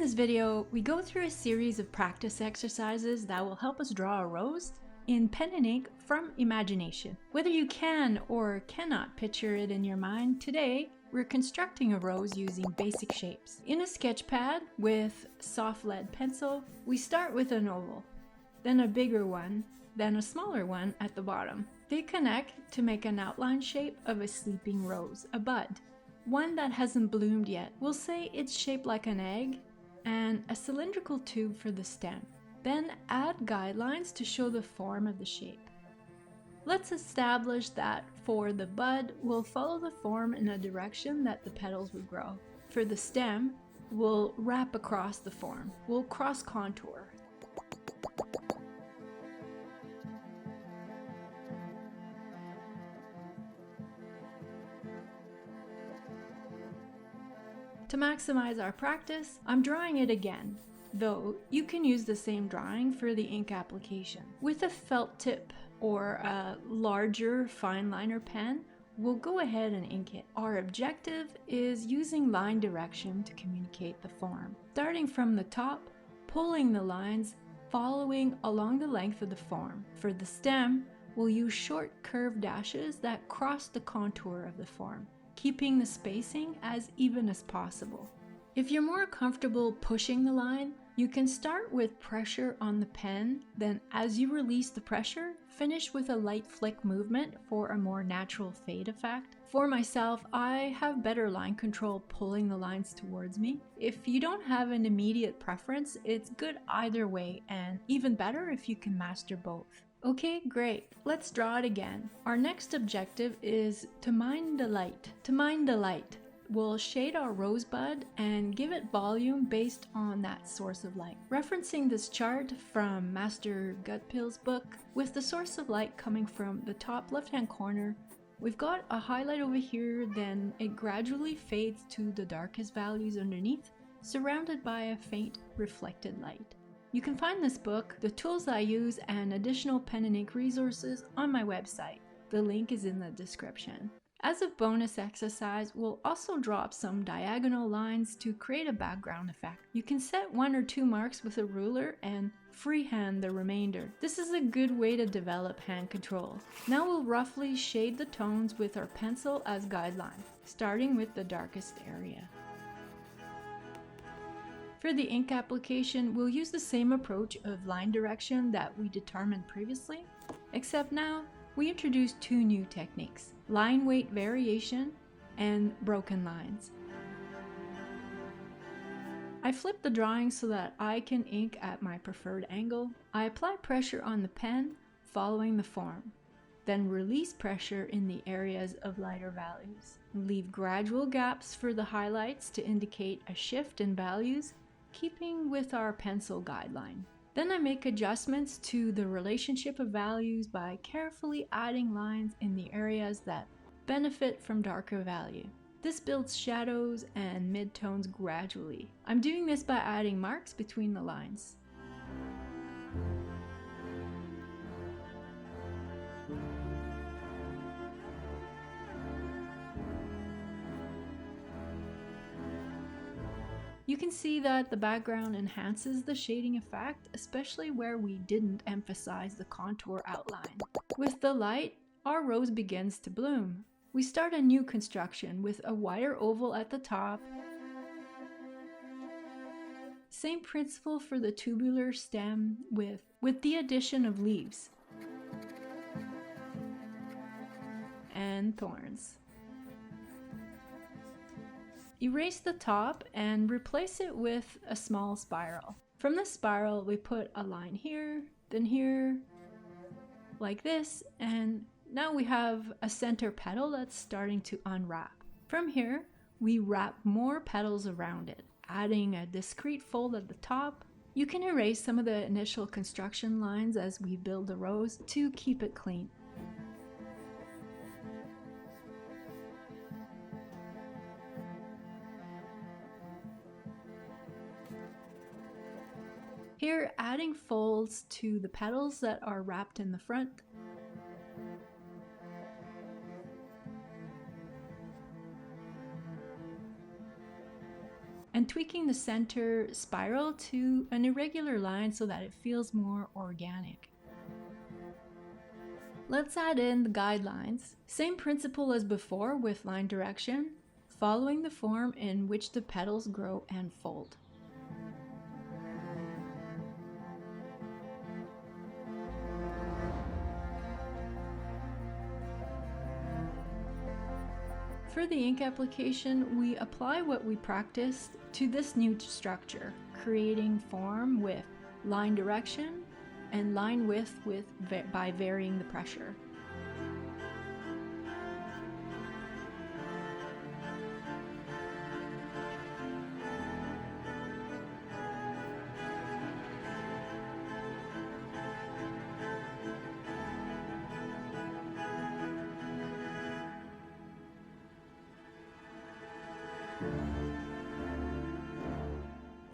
In this video, we go through a series of practice exercises that will help us draw a rose in pen and ink from imagination. Whether you can or cannot picture it in your mind, today we're constructing a rose using basic shapes. In a sketch pad with soft lead pencil, we start with an oval, then a bigger one, then a smaller one at the bottom. They connect to make an outline shape of a sleeping rose, a bud. One that hasn't bloomed yet. We'll say it's shaped like an egg, and a cylindrical tube for the stem. Then add guidelines to show the form of the shape. Let's establish that for the bud, we'll follow the form in a direction that the petals would grow. For the stem, we'll wrap across the form. We'll cross contour. To maximize our practice, I'm drawing it again, though you can use the same drawing for the ink application. With a felt tip or a larger fine liner pen, we'll go ahead and ink it. Our objective is using line direction to communicate the form. Starting from the top, pulling the lines, following along the length of the form. For the stem, we'll use short curved dashes that cross the contour of the form, keeping the spacing as even as possible. If you're more comfortable pushing the line, you can start with pressure on the pen, then as you release the pressure, finish with a light flick movement for a more natural fade effect. For myself, I have better line control pulling the lines towards me. If you don't have an immediate preference, it's good either way, and even better if you can master both. Okay, great. Let's draw it again. Our next objective is to mine the light. To mine the light, we'll shade our rosebud and give it volume based on that source of light. Referencing this chart from Master Gutpill's book, with the source of light coming from the top left-hand corner, we've got a highlight over here, then it gradually fades to the darkest values underneath, surrounded by a faint reflected light. You can find this book, the tools I use, and additional pen and ink resources on my website. The link is in the description. As a bonus exercise, we'll also draw up some diagonal lines to create a background effect. You can set 1 or 2 marks with a ruler and freehand the remainder. This is a good way to develop hand control. Now we'll roughly shade the tones with our pencil as guideline, starting with the darkest area. For the ink application, we'll use the same approach of line direction that we determined previously, except now we introduce 2 new techniques: line weight variation and broken lines. I flip the drawing so that I can ink at my preferred angle. I apply pressure on the pen, following the form, then release pressure in the areas of lighter values. Leave gradual gaps for the highlights to indicate a shift in values, keeping with our pencil guideline. Then I make adjustments to the relationship of values by carefully adding lines in the areas that benefit from darker value. This builds shadows and midtones gradually. I'm doing this by adding marks between the lines. You can see that the background enhances the shading effect, especially where we didn't emphasize the contour outline. With the light, our rose begins to bloom. We start a new construction with a wider oval at the top. Same principle for the tubular stem with the addition of leaves and thorns. Erase the top and replace it with a small spiral. From the spiral, we put a line here, then here, like this, and now we have a center petal that's starting to unwrap. From here, we wrap more petals around it, adding a discrete fold at the top. You can erase some of the initial construction lines as we build the rose to keep it clean. Here, adding folds to the petals that are wrapped in the front. And tweaking the center spiral to an irregular line so that it feels more organic. Let's add in the guidelines. Same principle as before with line direction, following the form in which the petals grow and fold. For the ink application, we apply what we practiced to this new structure, creating form with line direction and line width by varying the pressure.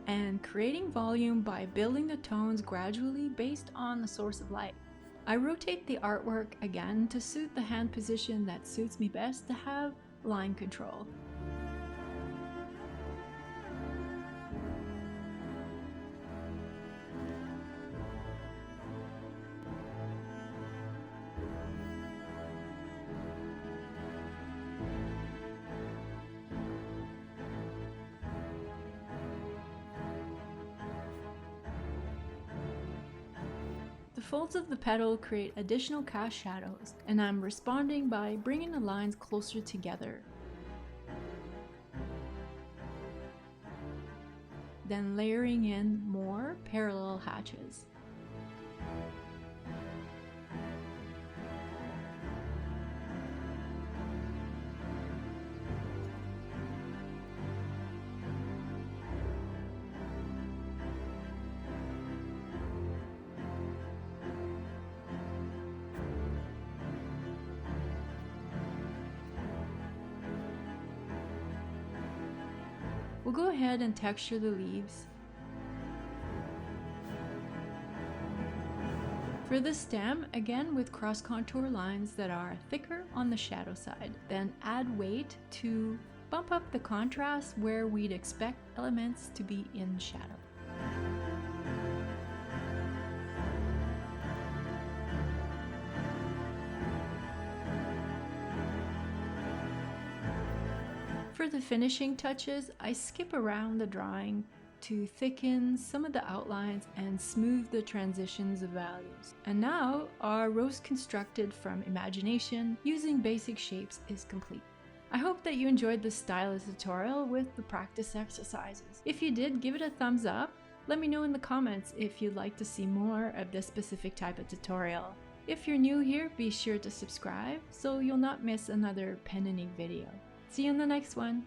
And creating volume by building the tones gradually based on the source of light. I rotate the artwork again to suit the hand position that suits me best to have line control. The folds of the petal create additional cast shadows, and I'm responding by bringing the lines closer together. Then layering in more parallel hatches. We'll go ahead and texture the leaves. For the stem, again with cross contour lines that are thicker on the shadow side. Then add weight to bump up the contrast where we'd expect elements to be in shadow. For the finishing touches, I skip around the drawing to thicken some of the outlines and smooth the transitions of values. And now our rose constructed from imagination using basic shapes is complete. I hope that you enjoyed this stylus tutorial with the practice exercises. If you did, give it a thumbs up. Let me know in the comments if you'd like to see more of this specific type of tutorial. If you're new here, be sure to subscribe so you'll not miss another pen and ink video. See you in the next one.